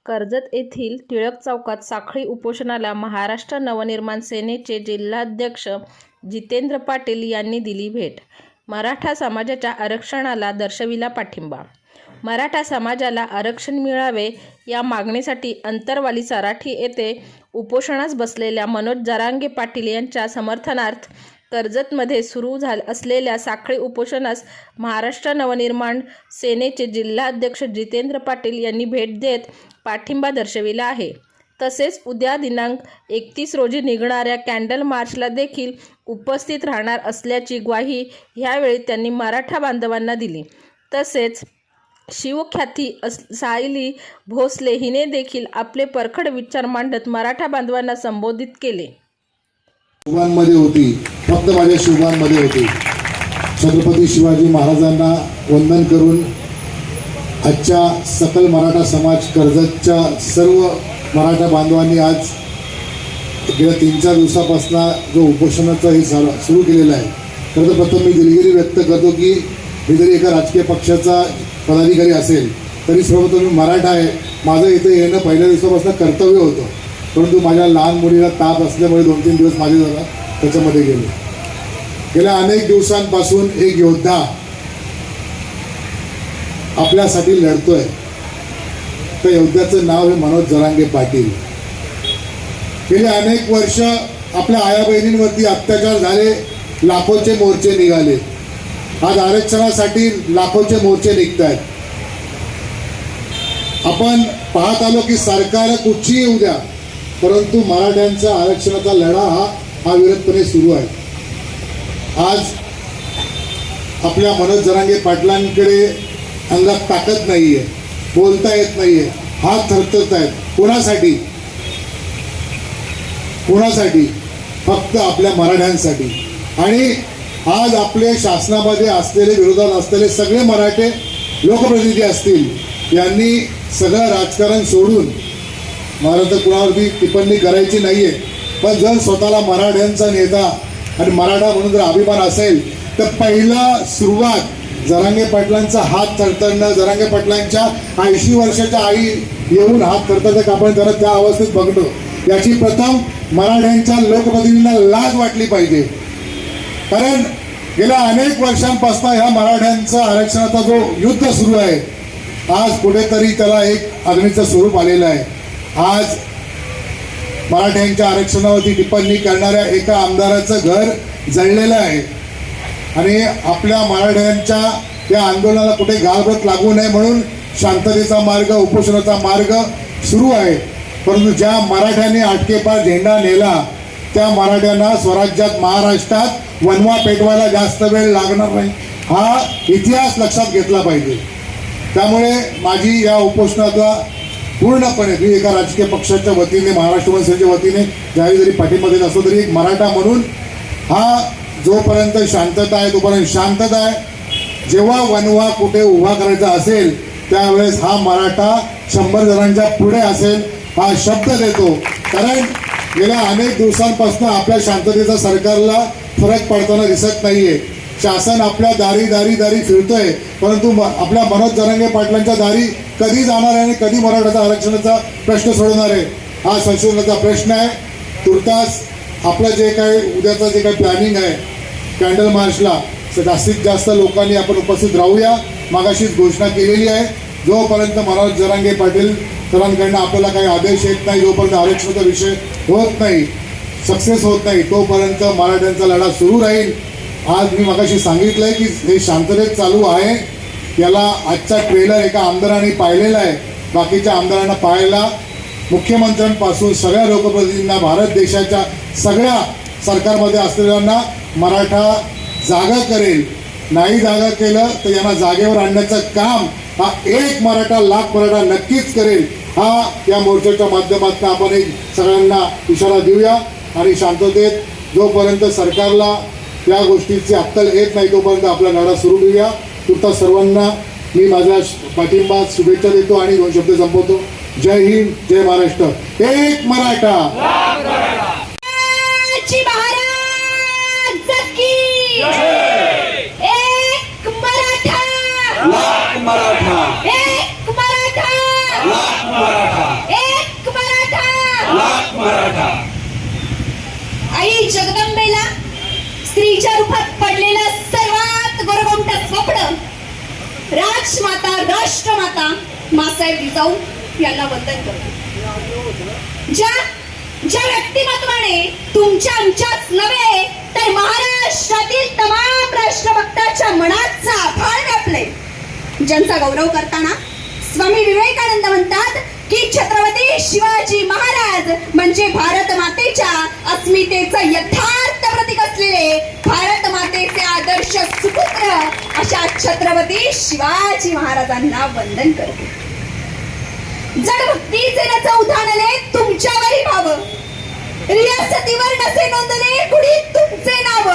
कर्जत येथील टिळक चौकात साखळी उपोषणाला महाराष्ट्र नवनिर्माण सेनेचे जिल्हाध्यक्ष जितेंद्र पाटील यांनी दिली भेट. मराठा समाजाच्या आरक्षणाला दर्शविला पाठिंबा. मराठा समाजाला आरक्षण मिळावे या मागणीसाठी अंतरवाली सराठी येथे उपोषणास बसलेल्या मनोज जरांगे पाटील यांच्या समर्थनार्थ कर्जतमध्ये सुरू असलेल्या साखळी उपोषणास महाराष्ट्र नवनिर्माण सेनेचे जिल्हाध्यक्ष जितेंद्र पाटील यांनी भेट देत पाठिंबा दर्शविला आहे. तसेच उद्या दिनांक 31 रोजी निघणाऱ्या कॅन्डल मार्चला देखील उपस्थित राहणार असल्याची ग्वाही यावेळी त्यांनी मराठा बांधवांना दिली. तसेच शिवख्याती सायली भोसले हिने देखील आपले परखड विचार मांडत मराठा बांधवांना संबोधित केले. शिवबांमध्ये होती, फक्त माझ्या शिवबांमध्ये होती. छत्रपती शिवाजी महाराजांना वंदन करून आजच्या सकल मराठा समाज कर्जतच्या सर्व मराठा बांधवांनी आज गेल्या 3-4 दिवसापासून जो उपोषणाचा हे सुरू केलेला आहे. खरं तर प्रथम मी दिलगिरी व्यक्त करतो की मी जरी एका राजकीय पक्षाचा पदाधिकारी असेल तरी सर्वप्रथम मी मराठा आहे. माझं इथे येणं पहिल्या दिवसापासून कर्तव्य होतं, परंतु माझ्या लहान मुलीला ताप असल्यामुळे 2-3 दिवस माझे जरा त्याच्यामध्ये गेले. गेल्या अनेक दिवसांपासून एक योद्धा आपल्यासाठी लढतोय. त्या योद्ध्याचं नाव आहे मनोज जरांगे पाटील. गेले अनेक वर्ष आपल्या आया बहिणींवरती अत्याचार झाले, लाखोचे मोर्चे निघाले. आज आरक्षणासाठी लाखोचे मोर्चे निघत आहेत. आपण पाहत आलो की सरकार कुठची येऊ द्या, परंतु मराठ्यांचा आरक्षणाचा लढा हा अविरतपणे सुरू आहे. आज आपल्या मनोज जरांगे पाटलांकडे अंगात ताकद नाहीये, बोलता येत नाहीये, हात थरथरत आहेत. कोणासाठी? फक्त आपल्या मराठ्यांसाठी. आणि आज आपले शासनामध्ये असलेले, विरोधात असलेले सगळे मराठे लोकप्रतिनिधी असतील यांनी सगळं राजकारण सोडून, मला तर कुणावरती टिप्पणी करायची नाहीये, पण जर स्वतःला मराठ्यांचा नेता आणि मराठा म्हणून जर अभिमान असेल तर पहिला सुरुवात जरांगे पाटलांचा हात थरथरणं, जरांगे पाटलांच्या 80 वर्षाच्या आई येऊन हात थरथरत आपण त्यांना त्या अवस्थेत बघतो, याची प्रथम मराठ्यांच्या लोकप्रतिनिधींना लाज वाटली पाहिजे. कारण गेल्या अनेक वर्षांपासून ह्या मराठ्यांचा आरक्षणाचा जो युद्ध सुरू आहे, आज कुठेतरी त्याला एक आगणीचं स्वरूप आलेलं आहे. आज मराठ्यांच्या आरक्षणावरती टिप्पणी करणाऱ्या एका आमदाराचं घर जळलेलं आहे. आणि आपल्या मराठ्यांच्या या आंदोलनाला कुठे गालबोट लागू नये म्हणून शांततेचा मार्ग, उपोषणाचा मार्ग सुरू आहे. परंतु ज्या मराठ्यांनी आटकेपार झेंडा नेला त्या मराठ्यांना स्वराज्यात, महाराष्ट्रात वनवा पेटवायला जास्त वेळ लागणार नाही, हा इतिहास लक्षात घेतला पाहिजे. त्यामुळे माझी या उपोषणाचा पूर्णपणे, मी एका राजकीय पक्षाच्या वतीने, महाराष्ट्र मनसेच्या वतीने ज्यावेळी जरी पाठिंबा देत असतो तरी एक मराठा म्हणून हा जोपर्यंत शांतता आहे तोपर्यंत शांतता आहे. जेव्हा वनवा कुठे उभा करायचा असेल त्यावेळेस हा मराठा 100 जणांच्या पुढे असेल हा शब्द देतो. कारण गेल्या अनेक दिवसांपासून आपल्या शांततेचा सरकारला फरक पडताना दिसत नाहीये. शासन आपल्या दारी फिरतोय, परंतु आपल्या मनोज जरांगे पाटलांच्या दारी कधी जाणार आहे आणि कधी मराठ्याचा आरक्षणाचा प्रश्न सोडवणार आहे, हा संशोधनाचा प्रश्न आहे. तुर्तास आपलं जे काही उद्याचं जे काही प्लॅनिंग आहे कॅन्डल मार्चला जास्तीत जास्त लोकांनी आपण उपस्थित राहूया. मागाशीच घोषणा केलेली आहे, जोपर्यंत मनोज जरांगे पाटील सरांकडनं आपल्याला काही आदेश येत नाही, जोपर्यंत आरक्षणाचा विषय होत नाही, सक्सेस होत नाही, तोपर्यंत मराठ्यांचा लढा सुरू राहील. आज मी मगाशी सांगितलं आहे की हे शांततेत चालू आहे. याला आजचा ट्रेलर एका आमदारांनी पाहिलेला आहे, बाकीच्या आमदारांना पाहायला मुख्यमंत्र्यांपासून सगळ्या लोकप्रतिनिधींना, भारत देशाच्या सगळ्या सरकारमध्ये असलेल्यांना मराठा जागा करेल. नाही जागा केलं तर यांना जागेवर आणण्याचं काम हा एक मराठा, लाख मराठा नक्कीच करेल. हा या मोर्चाच्या माध्यमातून आपण एक सगळ्यांना इशारा देऊया. आणि शांततेत जोपर्यंत सरकारला या गोष्टीची अक्कल येत नाही तोपर्यंत आपला लढा सुरू करूया. तुर्तास सर्वांना मी माझा पाठिंबा, शुभेच्छा देतो आणि 2 शब्द संपवतो. जय हिंद, जय महाराष्ट्र. एक मराठा. एक मराठा. लाख मराठा. आई जगदंबेला स्त्रीच्या रूपात पडलेलं सर्वात गोरगोमट स्वप्न राजमाता राष्ट्रमाता मासाहेब जिजाऊ यांना वंदन करतो. ज्या व्यक्तिमत्वाने तुमच्या आमच्याच नव्हे तर महाराष्ट्रातील तमाम राष्ट्रभक्ताच्या मनाचा आभाळ व्यापले, ज्यांचा गौरव करताना स्वामी विवेकानंद म्हणतात की छत्रपती शिवाजी महाराज म्हणजे भारत मातेच्या अस्मितेचं यथार्थ प्रतीक असलेले भारत मातेचे आदर्श सुपुत्र अशा छत्रपती शिवाजी महाराजांना वंदन करते. जड भक्तीचे न चौथानले तुमच्यावरी भाव, रियासतीवर नसे नोंदले कुणी तुमचे नाव,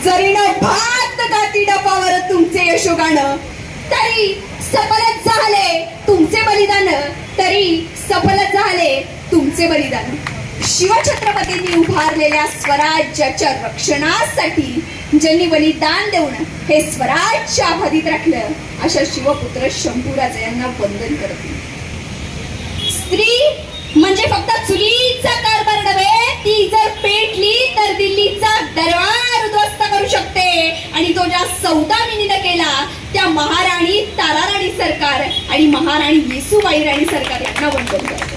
जरी न भात गाती डपावर तुमचे यशोगान, तरी सफलच झाले तुमचे बलिदान, तरी सफलच झाले तुमचे बलिदान. शिवछत्रपतींनी उभारलेल्या स्वराज्याच्या रक्षणासाठी ज्यांनी बलिदान देऊन हे स्वराज्य अबाधित राखलं अशा शिवपुत्र शंभूराजे यांना वंदन करते. स्त्री म्हणजे फक्त चुलीचा कारभार नव्हे, ती जर पेटली तर दिल्लीचा दरबार उद्ध्वस्त करू शकते. आणि तो ज्या सौदामिनीने केला त्या महाराणी ताराराणी सरकार आणि महाराणी येसूबाई राणी सरकार यांना वंदन करते.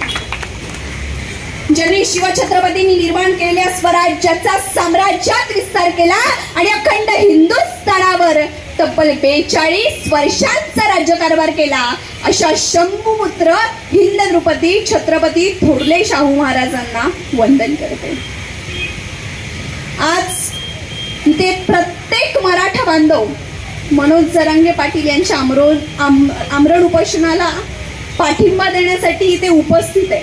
ज्यांनी शिवछत्रपतींनी निर्माण केलेल्या स्वराज्याचा साम्राज्यात विस्तार केला आणि अखंड हिंदुस्थानावर तब्बल 42 वर्षांचा राज्यकारभार केला अशा शंभूपुत्र हिंद नृपती छत्रपती थोरले शाहू महाराजांना वंदन करते. आज इथे प्रत्येक मराठा बांधव मनोज जरांगे पाटील यांच्या आमरण उपोषणाला पाठिंबा देण्यासाठी इथे उपस्थित आहे.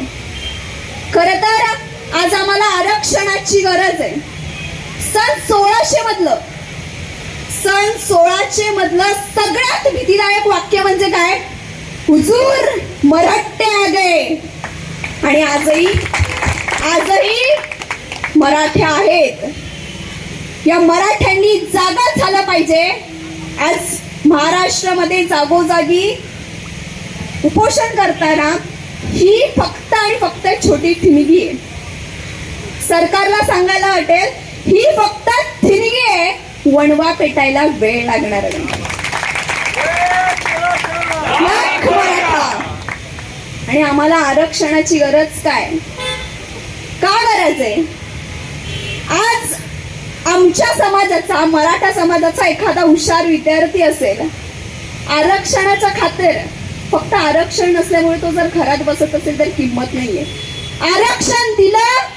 खरं तर आज आम्हाला आरक्षणाची गरज आहे. सन 1600 मधलं सगळ्यात भीतीदायक वाक्य म्हणजे काय? हुजूर मराठे आ गए. आणि आजही मराठे आहेत. या मराठ्यांनी जागा झालं पाहिजे. आज महाराष्ट्रामध्ये जागोजागी उपोषण करताना ही फक्त आणि फक्त छोटी ठिणगी आहे. सरकारला सांगायला वाटेल ही फक्त ठिणगी आहे, वणवा पेटायला वेळ लागणार नाही. आणि आम्हाला आरक्षणाची गरज काय? का गरज आहे? आज आमच्या समाजाचा, मराठा समाजाचा एखादा हुशार विद्यार्थी असेल, आरक्षणाच्या खातिर फक्त आरक्षण नसल्यामुळे तो जर घरात बसत असेल तर किंमत नाहीये. आरक्षण दिलं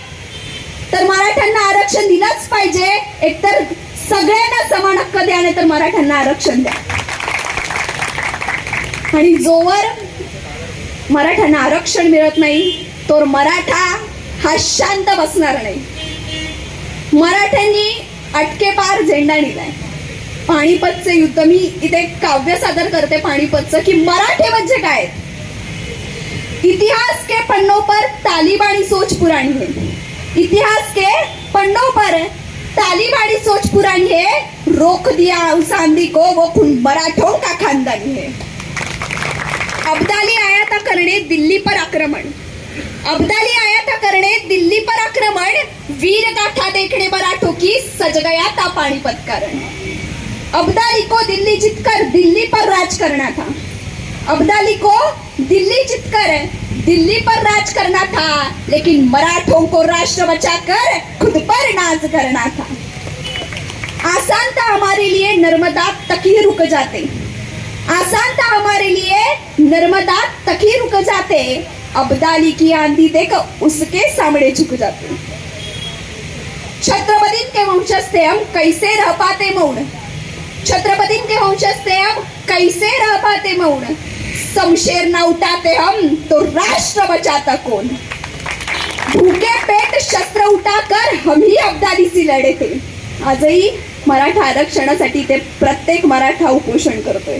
तर मराठ्यांना आरक्षण दिलंच पाहिजे. एकतर सगळ्यांना समान हक्क द्या, नाही तर मराठ्यांना आरक्षण द्या. आणि जोवर मराठ्यांना आरक्षण मिळत नाही तोवर मराठा हा शांत बसणार नाही. मराठ्यांनी अटकेपार झेंडा नेलाय. पाणीपतचे युद्ध, मी इथे काव्य सादर करते पाणीपतचं, की मराठे म्हणजे काय. इतिहास के पन्नों पर तालिबानी सोच पुरानी है. इतिहास के पन्नों पर तालिबानी सोच पुरानी है. रोक दिया उस आंधी को वो खून मराठों का खानदानी है. अब्दाली आया था करने दिल्ली पर आक्रमण. अब्दाली आया था करने दिल्ली पर आक्रमण. वीर गाथा देखने मराठों की सज गया था पानीपत कारण. अब्दाली को दिल्ली जीतकर दिल्ली पर राज करना था. अब्दाली को दिल्ली जीतकर दिल्ली पर राज करना था, लेकिन मराठों को राष्ट्र बचाकर खुद पर नाज करना था. आसान था हमारे लिए नर्मदा तक ही रुक जाते. आसान था हमारे लिए नर्मदा तक ही रुक जाते. अब्दाली की आंधी देख उसके सामने झुक जाते. छत्रपति के वंशज थे हम, कैसे रह पाते मौन. छत्रपति के वंशज थे हम, कैसे रह पाते मौन. शमशेर ना उठाते हम तो राष्ट्र बचाता कौन. भूखे पेट शस्त्र उठाकर हम ही अब्दाली से लढे थे. आजही मराठा आरक्षणासाठी ते प्रत्येक मराठा उपोषण करतोय.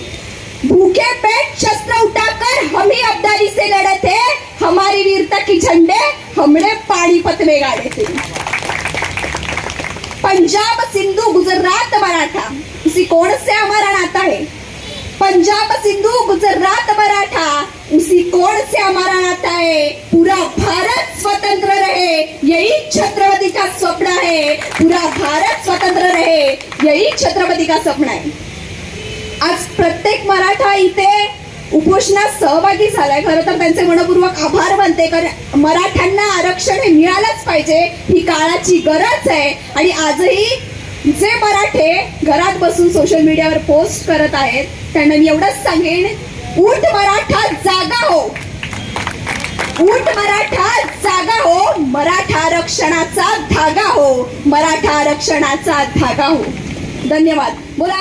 भूखे पेट शस्त्र उठाकर हम ही अब्दाली से लड़े थे. हमारी वीरता की झंडे हमने पानीपत में गाड़े थे. पंजाब सिंधु गुजरात मराठा, इसी कोण से हमारा नाता है. पंजाब सिंधु गुजरात मराठा उसी कोड से हमारा नाता है। पूरा भारत स्वतंत्र रहे यही छत्रपति का स्वप्न है। पूरा भारत स्वतंत्र रहे यही छत्रपति का स्वप्न है। आज प्रत्येक मराठा इथे उपोषणात सहभागी झालाय। खरं तर त्यांचे मनपूर्वक आभार मानते, कारण मराठ्यांना आरक्षण हे मिळालंच पाहिजे, ही काळाची गरज आहे। आणि आजही जे मराठे घरात बसून सोशल मीडियावर पोस्ट करत आहेत त्यांना मी एवढंच सांगेन, उठ मराठा जागा हो, उठ मराठा जागा हो, मराठा आरक्षणाचा धागा हो, मराठा आरक्षणाचा धागा हो। धन्यवाद। बोला